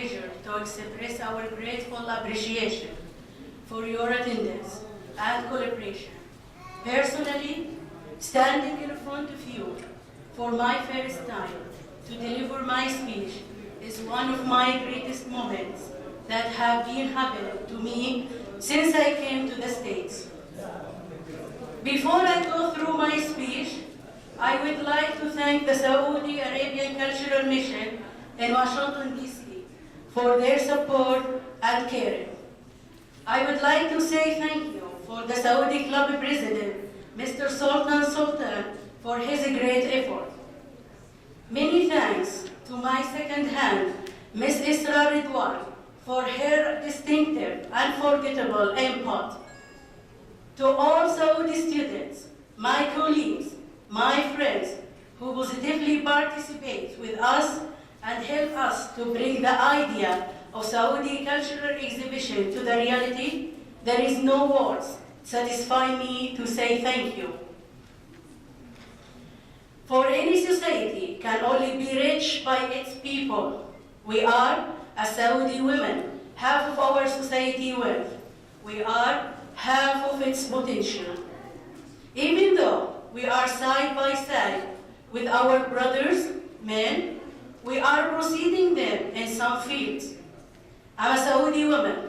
pleasure to express our grateful appreciation for your attendance and collaboration. Personally, standing in front of you for my first time to deliver my speech is one of my greatest moments that have been happening to me since I came to the States. Before I go through my speech, I would like to thank the Saudi Arabian Cultural Mission in Washington, D.C. for their support and caring. I would like to say thank you for the Saudi Club President, Mr. Sultan Sultan, for his great effort. Many thanks to my second hand, Ms. Isra Ridwan, for her distinctive, unforgettable input. To all Saudi students, my colleagues, my friends, who positively participate with us and help us to bring the idea of Saudi cultural exhibition to the reality, there is no words satisfy me to say thank you. For any society can only be rich by its people. We are, as Saudi women, half of our society wealth. We are half of its potential. Even though we are side by side with our brothers, men, we are proceeding them in some fields. I'm a Saudi woman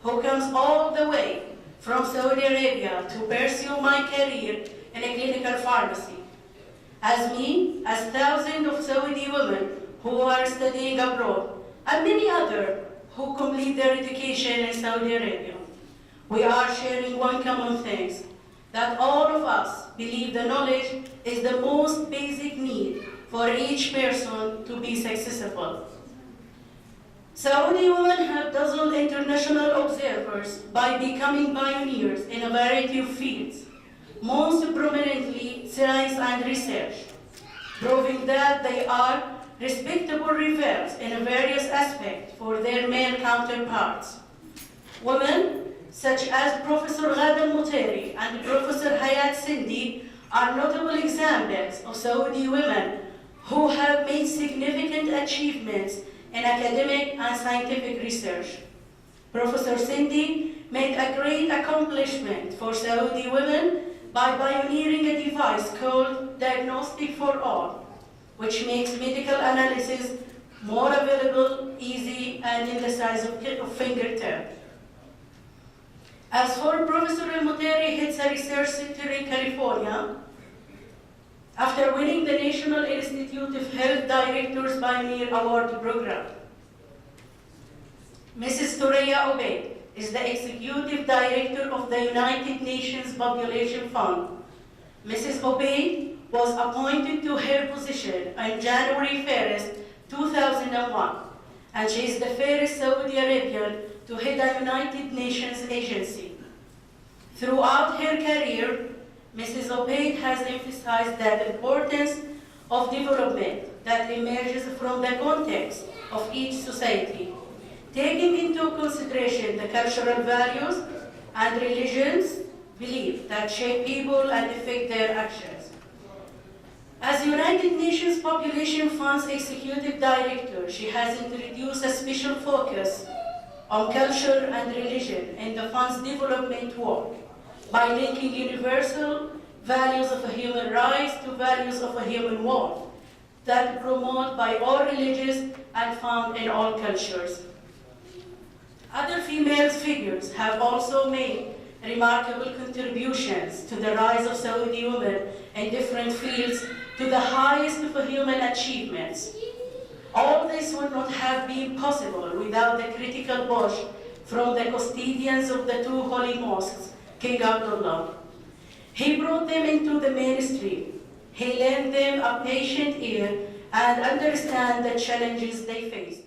who comes all the way from Saudi Arabia to pursue my career in a clinical pharmacy. As me, as thousands of Saudi women who are studying abroad, and many others who complete their education in Saudi Arabia, we are sharing one common thing, that all of us believe the knowledge is the most basic need for each person to be successful. Saudi women have dazzled international observers by becoming pioneers in a variety of fields, most prominently science and research, proving that they are respectable rivals in various aspects for their male counterparts. Women such as Professor Ghada Muteri and Professor Hayat Sindi are notable examples of Saudi women who have made significant achievements in academic and scientific research. Professor Sindi made a great accomplishment for Saudi women by pioneering a device called Diagnostic for All, which makes medical analysis more available, easy, and in the size of fingertip. As for Professor El-Muteri, heads a research center in California. After winning the National Institute of Health Directors Pioneer Award program, Mrs. Thuraya Obaid is the Executive Director of the United Nations Population Fund. Mrs. Obaid was appointed to her position on January 1st, 2001, and she is the first Saudi Arabian to head a United Nations agency. Throughout her career, Mrs. Obaid has emphasized the importance of development that emerges from the context of each society, taking into consideration the cultural values and religions beliefs that shape people and affect their actions. As United Nations Population Fund's Executive Director, she has introduced a special focus on culture and religion in the fund's development work, by linking universal values of human rights to values of a human world that promote by all religions and found in all cultures. Other female figures have also made remarkable contributions to the rise of Saudi women in different fields to the highest of human achievements. All this would not have been possible without the critical push from the custodians of the two holy mosques, King Abdullah. He brought them into the mainstream. He lent them a patient ear and understand the challenges they faced.